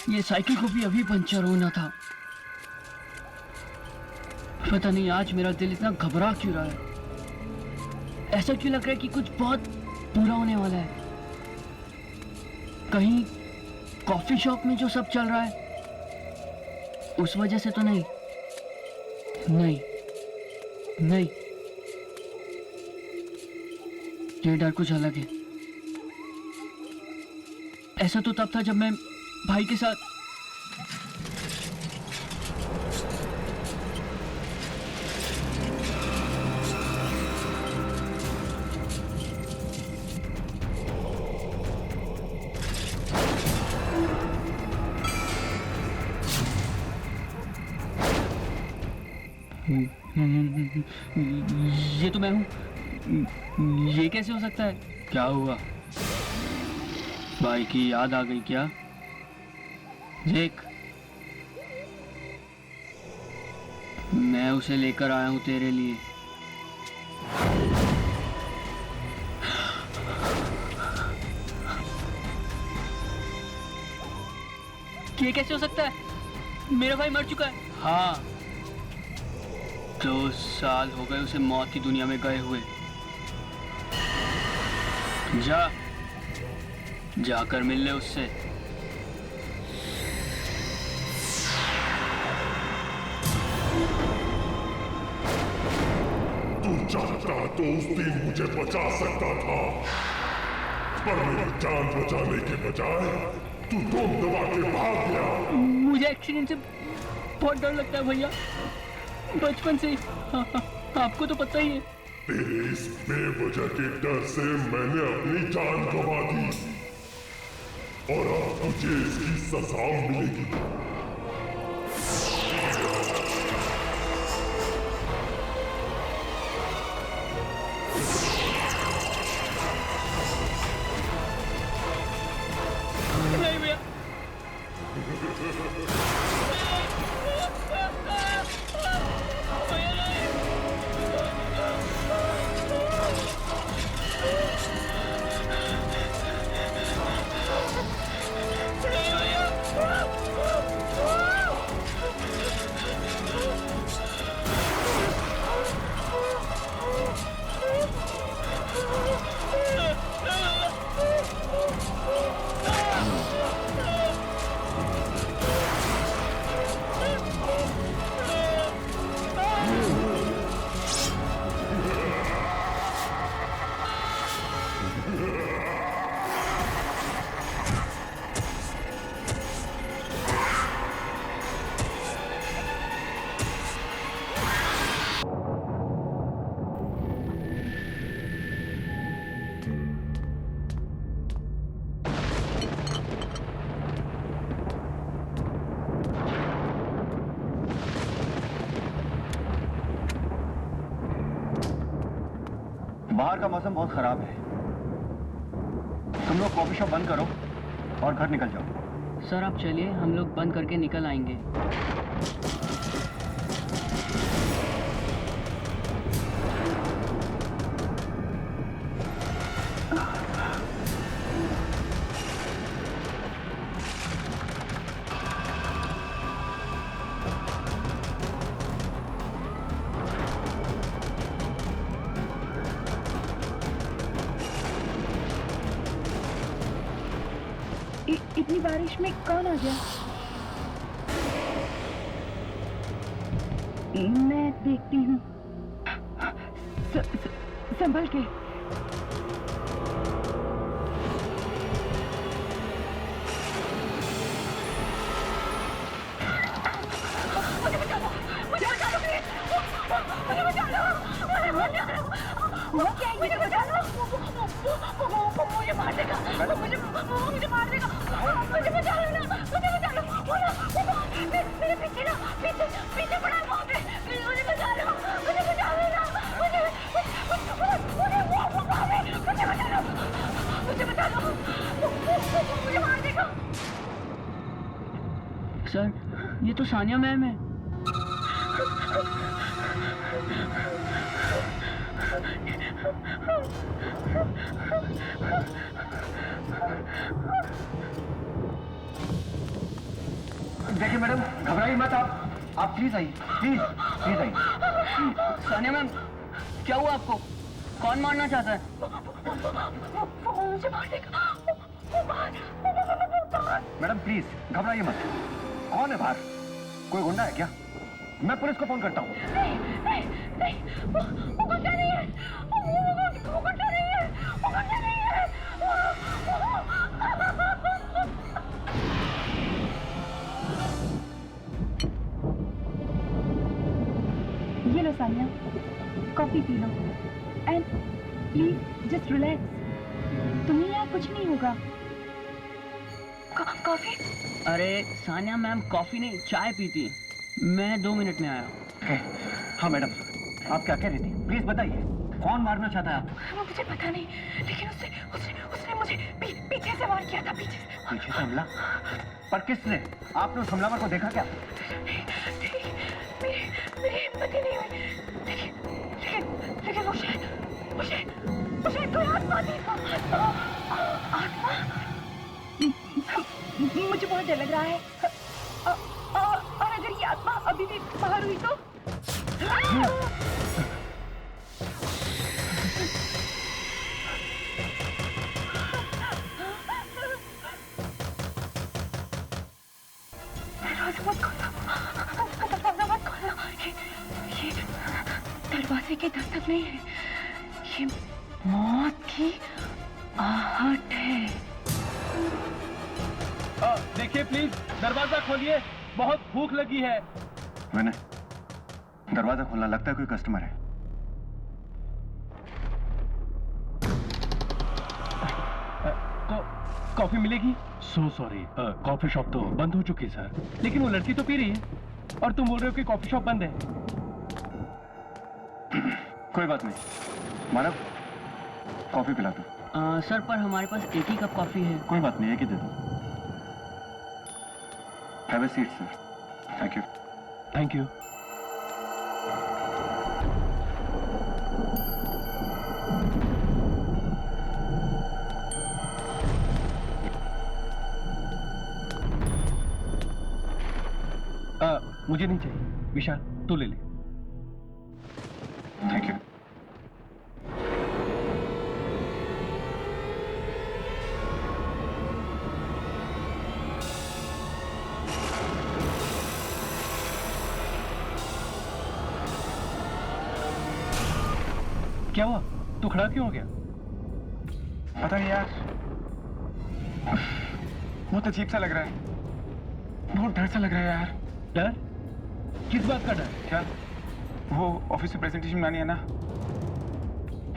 ये साइकिल को भी अभी पंचर होना था। पता नहीं आज मेरा दिल इतना घबरा क्यों रहा है। ऐसा क्यों लग रहा है कि कुछ बहुत बुरा होने वाला है। कहीं कॉफी शॉप में जो सब चल रहा है उस वजह से तो नहीं। नहीं नहीं, ये डर कुछ अलग है। ऐसा तो तब था जब मैं भाई के साथ ये तो मैं हूँ। ये कैसे हो सकता है? क्या हुआ? भाई की याद आ गई क्या? देख, मैं उसे लेकर आया हूँ तेरे लिए। ये कैसे हो सकता है? मेरा भाई मर चुका है। हाँ, 2 साल हो गए उसे मौत की दुनिया में गए हुए। जाकर मिल ले उससे। तू चाहता तो उस दिन मुझे बचा सकता था, पर मेरी जान बचाने के बजाय तू दम दबा के भाग गया। मुझे एक्सीडेंट से बहुत डर लगता है भैया, बचपन से। आपको तो पता ही है। तेरे इस बेवजह के डर से मैंने अपनी जान गंवा दी, और अब तुझे इसकी सजा मिलेगी। नहीं भैया। बाहर का मौसम बहुत खराब है। तुम लोग कॉफी शॉप बंद करो और घर निकल जाओ। सर आप चलिए, हम लोग बंद करके निकल आएंगे। इतनी बारिश में कौन आ गया? मैं देखती हूँ। संभल के। वो क्या है? मुझे बचा लो। मुझे मार देगा। मुझे मार देगा। मुझे बचा लो ना, मुझे बचा लो। मेरे पीछे ना, पीछे पड़ा है वहाँ पे। मुझे बचा लो, मुझे बचा लो ना। मुझे बचा लो, मुझे बचा लो। मुझे मार देगा। सर, ये तो सानिया मैम है। देखिए मैडम, घबराइए मत आप प्लीज आइए, प्लीज प्लीज आइए। सानिया मैम, क्या हुआ आपको? कौन मारना चाहता है? वो मुझे मार देगा। मैडम प्लीज घबराइए मत। कौन है बाहर? कोई गुंडा है क्या? मैं पुलिस को फोन करता हूँ। नहीं नहीं नहीं, वो गुंडा नहीं है, वो गुंडा नहीं है, वो गुंडा नहीं है। ये लो सानिया, कॉफी पी लो एंड प्लीज जस्ट रिलैक्स। तुम्हें यहाँ कुछ नहीं होगा। कॉफी? अरे सानिया मैम कॉफी नहीं चाय पीती। मैं 2 मिनट में आया। हाँ मैडम, आप क्या कह रही थी? प्लीज बताइए, कौन मारना चाहता है आपको? मुझे पता नहीं, लेकिन उसने मुझे पीछे से वार किया था, पीछे से। पीछे से हमला? पर किसने? आपने उस हमलावर को देखा क्या? मेरी हिम्मत ही नहीं हुई। लेकिन वो शायद कोई आत्मा थी। आत्मा? मुझे बहुत डर लग रहा है। और अगर ये आत्मा अभी भी बाहर हुई तो? दरवाजा मत खोलो। ये दरवाजे की दस्तक नहीं है, ये मौत की आहट है। देखिए प्लीज, दरवाजा खोलिए, बहुत भूख लगी है। मैंने दरवाजा खोलना, लगता है कोई कस्टमर है। कॉफी मिलेगी? सो सॉरी, कॉफी शॉप तो बंद हो चुकी है सर। लेकिन वो लड़की तो पी रही है और तुम बोल रहे हो कि कॉफी शॉप बंद है। कोई बात नहीं मानव, कॉफी पिला दो। सर पर हमारे पास एक ही कप कॉफी है। कोई बात नहीं, एक ही दे दो। Have a seat sir. Thank you. Thank you. मुझे नहीं चाहिए। विशाल तू ले ले। Thank you. क्या हुआ? तू खड़ा क्यों हो गया? पता नहीं यार, बहुत अजीब सा लग रहा है, बहुत डर सा लग रहा है यार। डर? किस बात का डर? क्या वो ऑफिस में प्रेजेंटेशन बनानी है ना,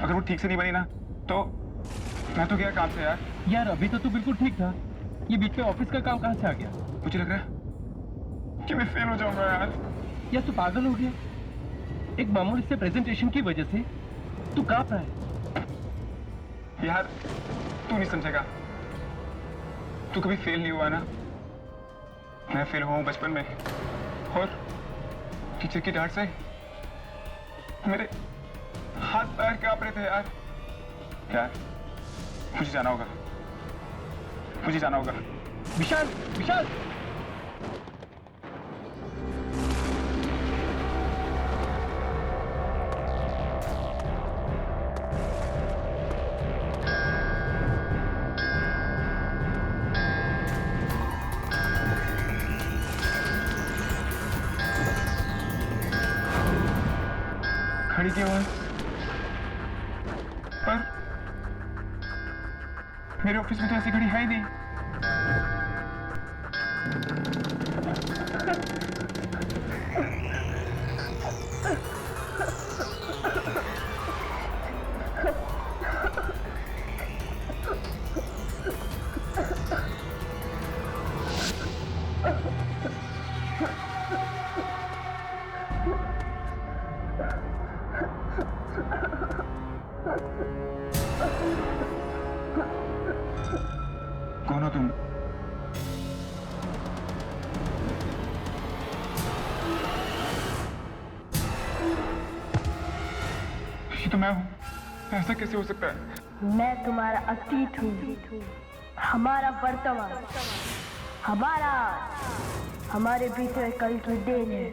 अगर वो ठीक से नहीं बनी ना तो मैं तो गया काम से यार। यार अभी तो तू बिल्कुल ठीक था, ये बीच में ऑफिस का काम कहाँ से आ गया? मुझे लग रहा है कि मैं फेल हो जाऊंगा यार। या तू पागल हो गया? एक मामूली से प्रेजेंटेशन की वजह से तू कांप रहा है। यार तू नहीं समझेगा, तू कभी फेल नहीं हुआ ना। मैं फेल हुआ हूँ बचपन में, और टीचर की डांट से मेरे हाथ पैर कांप रहे थे यार। यार मुझे जाना होगा, मुझे जाना होगा। विशाल, विशाल! खड़ी की आवाज, पर मेरे ऑफिस में तो ऐसी घड़ी है ही नहीं। कौन हो तुम? ये तो मैं हूं, ऐसा कैसे हो सकता है? मैं तुम्हारा अतीत हूँ, हमारा वर्तमान, हमारा हमारे पीछे कल की देन है।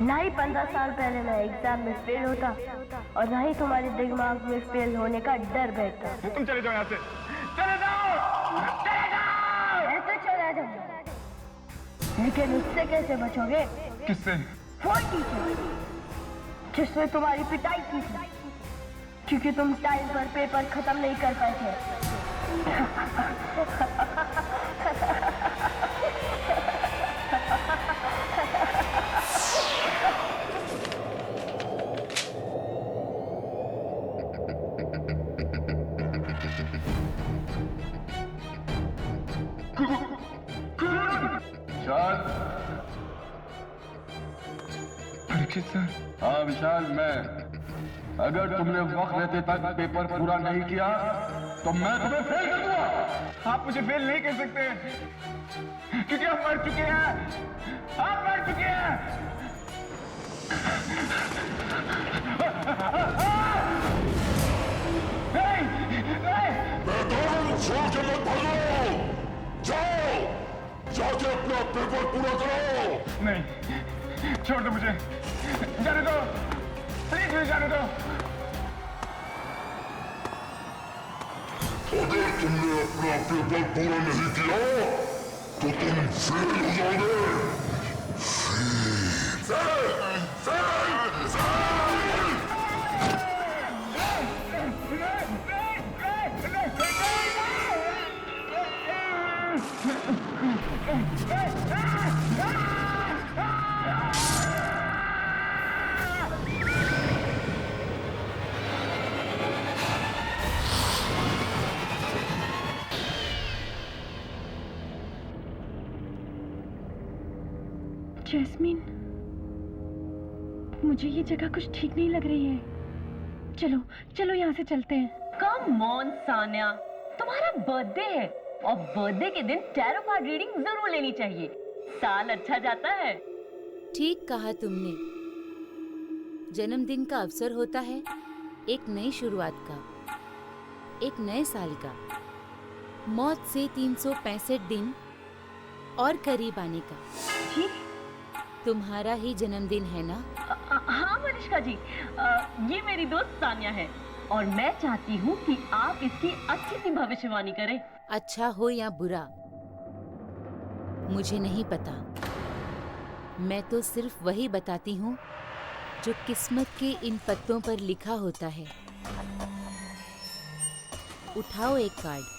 ना ही 15 साल पहले मैं एग्जाम में फेल होता और ना ही तुम्हारे दिमाग में फेल होने का डर बैठता। तुम चले जाओ यहाँ से, चले जाओ, चले जाओ। मैं तो चला जाऊंगा, लेकिन उससे कैसे बचोगे? किससे? वो टीचर जिसने तुम्हारी पिटाई की थी, क्योंकि तुम टाइम पर पेपर खत्म नहीं कर पाए थे। विशाल। परीक्षित सर। हाँ विशाल, मैं। अगर तुमने वक्त रहते तक पेपर पूरा नहीं किया तो मैं तुम्हें फेल कर दूंगा। आप मुझे फेल नहीं कर सकते, क्योंकि हम मर चुके हैं, आप मर चुके हैं। मैदान छोड़ के मत भागो, जाओ, जाके अपना पेपर पूरा करो। नहीं, छोड़ दो मुझे, जाने दो, प्लीज मुझे जाने दो। अगर तुमने अपना पेपर पूरा नहीं किया तो तुम फेल हो जाओगे। Fail, fail, fail. जैस्मीन, मुझे ये जगह कुछ ठीक नहीं लग रही है। चलो चलो यहाँ से चलते हैं। कम ऑन सान्या, तुम्हारा बर्थडे है और बर्थडे के दिन टैरो कार्ड रीडिंग जरूर लेनी चाहिए, साल अच्छा जाता है। ठीक कहा तुमने, जन्मदिन का अवसर होता है एक नई शुरुआत का, एक नए साल का, मौत से 365 दिन और करीब आने का। जी? तुम्हारा ही जन्मदिन है ना? हाँ मनीषा जी, ये मेरी दोस्त सान्या है और मैं चाहती हूँ कि आप इसकी अच्छी सी भविष्यवाणी करें। अच्छा हो या बुरा मुझे नहीं पता, मैं तो सिर्फ वही बताती हूँ जो किस्मत के इन पत्तों पर लिखा होता है। उठाओ एक कार्ड।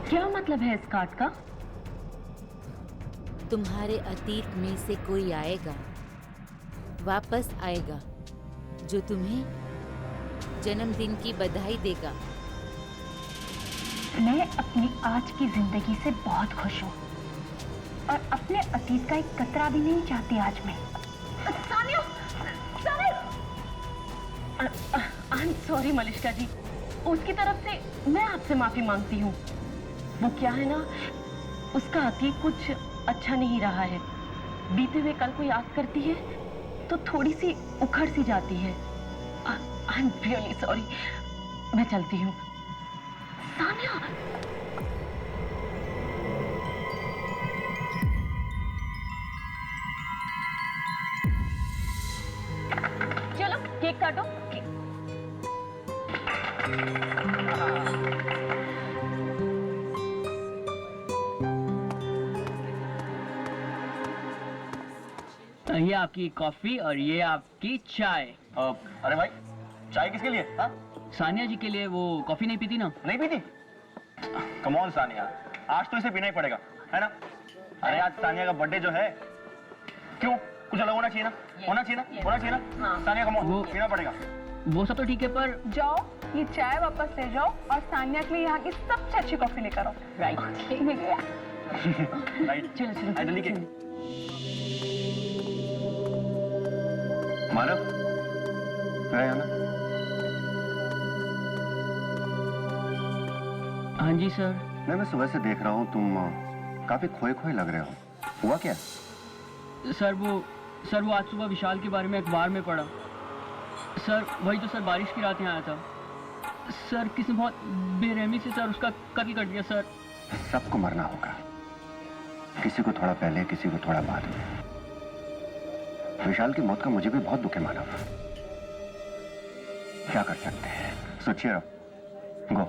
क्या मतलब है इस कार्ड का? तुम्हारे अतीत में से कोई आएगा, वापस आएगा, जो तुम्हें जन्मदिन की बधाई देगा। मैं अपनी आज की जिंदगी से बहुत खुश हूँ और अपने अतीत का एक कतरा भी नहीं चाहती आज मैं। Sanya, I am sorry Manisha ji, उसकी तरफ से मैं आपसे माफी मांगती हूँ। वो क्या है ना, उसका अतीत कुछ अच्छा नहीं रहा है। बीते हुए कल को याद करती है तो थोड़ी सी उखड़ सी जाती है। आई एम रियली सॉरी, मैं चलती हूँ। सान्या, चलो केक काटो। ये आपकी कॉफी और ये आपकी चाय। अरे भाई, चाय किसके लिए? हाँ? सानिया जी के लिए। वो कॉफी नहीं पीती ना। नहीं पीती? कम ऑन सानिया, आज तो इसे पीना ही पड़ेगा, है ना? अरे आज सानिया का बर्थडे जो है, क्यों कुछ अलग होना चाहिए ना? होना चाहिए ना? होना चाहिए ना? हाँ। सानिया कम ऑन, वो- पीना पड़ेगा। वो सब तो ठीक है, पर जाओ ये चाय वापस ले जाओ और सान्या के लिए यहाँ की सबसे अच्छी कॉफी लेकर आओ। राइट। राइट, चलो चलो आई जल्दी के। मानव, ना? हाँ जी सर। मैं सुबह से देख रहा हूँ, तुम काफी खोए खोए लग रहे हो। हुआ क्या? सर वो आज सुबह विशाल के बारे में अखबार में पढ़ा। सर वही जो सर बारिश की रात यहाँ आया था। सर किसी बहुत बेरहमी से सर उसका कत्ल कर दिया सर। सबको मरना होगा, किसी को थोड़ा पहले, किसी को थोड़ा बाद में। विशाल की मौत का मुझे भी बहुत दुख है मानव। क्या कर सकते हैं? सोचिए रहो। गो।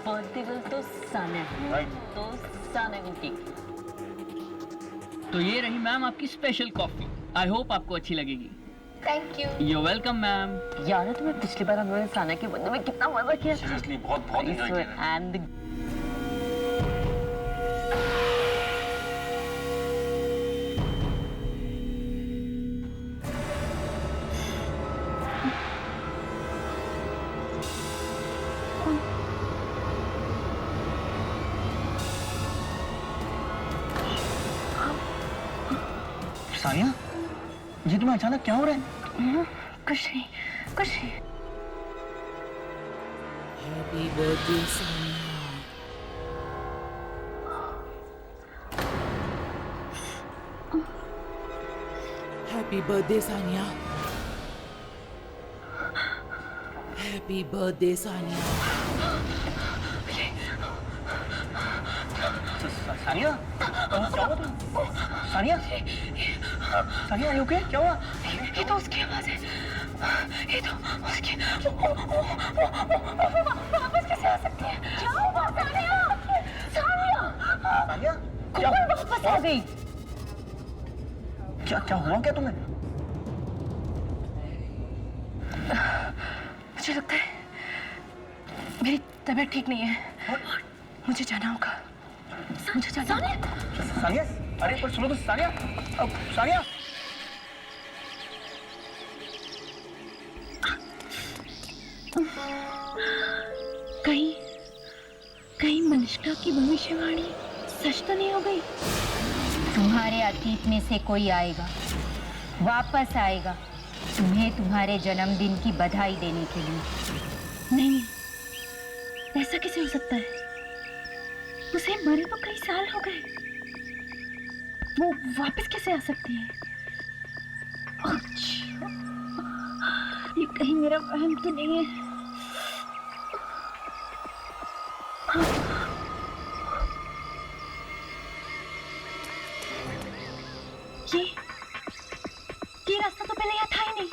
बर्थडे तो सानिया, तो सानिया को केक। तो ये रही मैम आपकी स्पेशल कॉफी। आई होप आपको अच्छी लगेगी। Thank you. You welcome ma'am. याद है तुम्हें पिछली बार हमने सानिया के बर्थडे में कितना मजा किया? सीरियसली बहुत बहुत एंजॉय किया। एंड सानिया, जी तुम्हें अचानक क्या हो रहा है? कुछ नहीं, कुछ नहीं। Happy birthday Sania. Happy birthday Sania. Happy birthday Sania. Sania, क्या हुआ तुम? Sania, Sania are you okay? क्या हुआ? ये तो उसकी आवाज है। ये तो उसकी। वापस कैसे आ सकती है? क्या हुआ सानिया? सानिया, सानिया, क्या वापस आ गई। क्या हुआ क्या तुम्हें? मुझे लगता है मेरी तबीयत ठीक नहीं है। मुझे जाना होगा। मुझे जाना होगा। सानिया, अरे पर सुनो तो सानिया, सानिया। कहीं मनिष्का की भविष्यवाणी सच तो नहीं हो गई? तुम्हारे अतीत में से कोई आएगा, वापस आएगा तुम्हें तुम्हारे जन्मदिन की बधाई देने के लिए। नहीं, ऐसा कैसे हो सकता है? उसे मरे तो कई साल हो गए। वो वापस कैसे आ सकती है? अच्छा, ये कहीं मेरा वहम तो नहीं है? ये रास्ता तो पहले यहाँ था ही नहीं।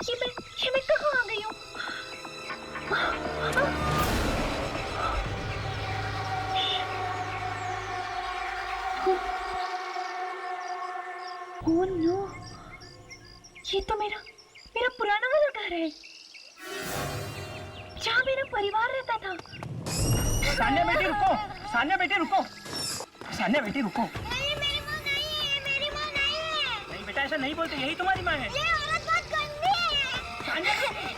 ये मैं कहाँ आ गई हूँ? ओह नो, ये तो मेरा पुराना वाला घर है, जहाँ मेरा परिवार रहता था। सानिया बेटी रुको, सानिया बेटी रुको, सानिया बेटी रुको। नहीं, मेरी माँ नहीं है, मेरी माँ नहीं है। नहीं बेटा, ऐसा नहीं बोलते, यही तुम्हारी माँ है। ये औरत बहुत गंदी है। सानिया, नहीं।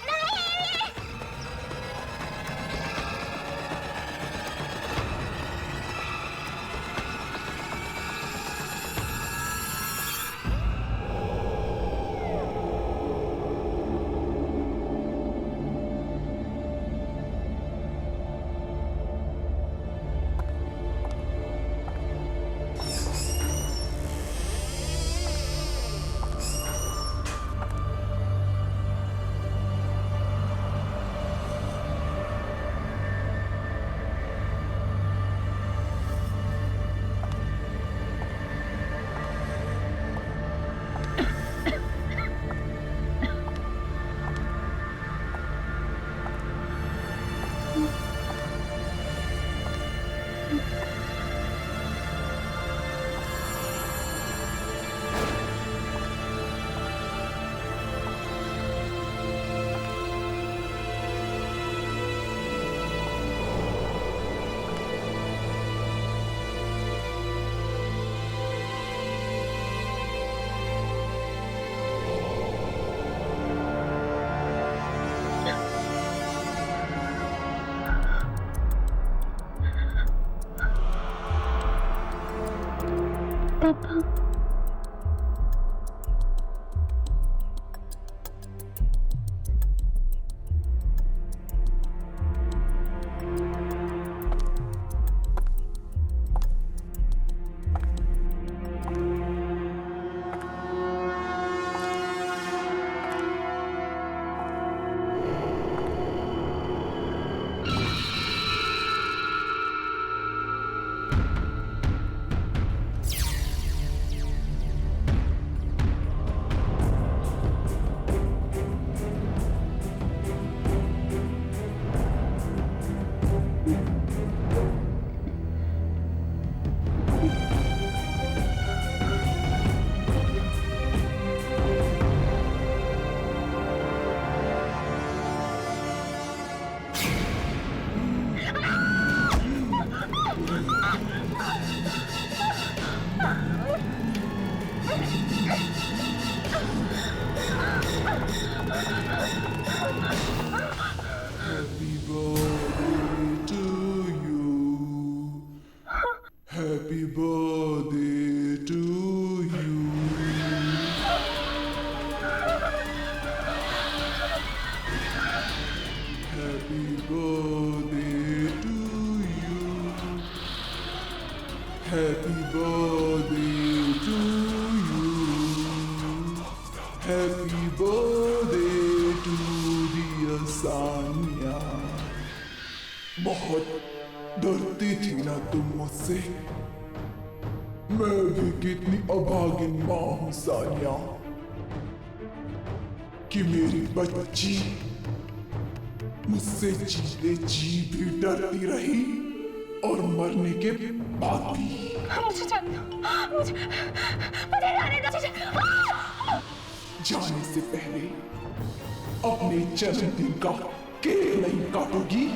पापा। Happy birthday to you. Happy birthday to you. Happy birthday to you. Happy birthday to you. Happy birthday to dear Sania. बहुत डरती थी ना तुम मुझसे। मैं भी कितनी अभागिन माँ हूँ सानिया कि मेरी बच्ची मुझसे जीते जी भी डरती रही और मरने के बाद भी। मुझे जाने दो, मुझे जाने दो। जाने से पहले अपने जन्मदिन का केक नहीं काटोगी?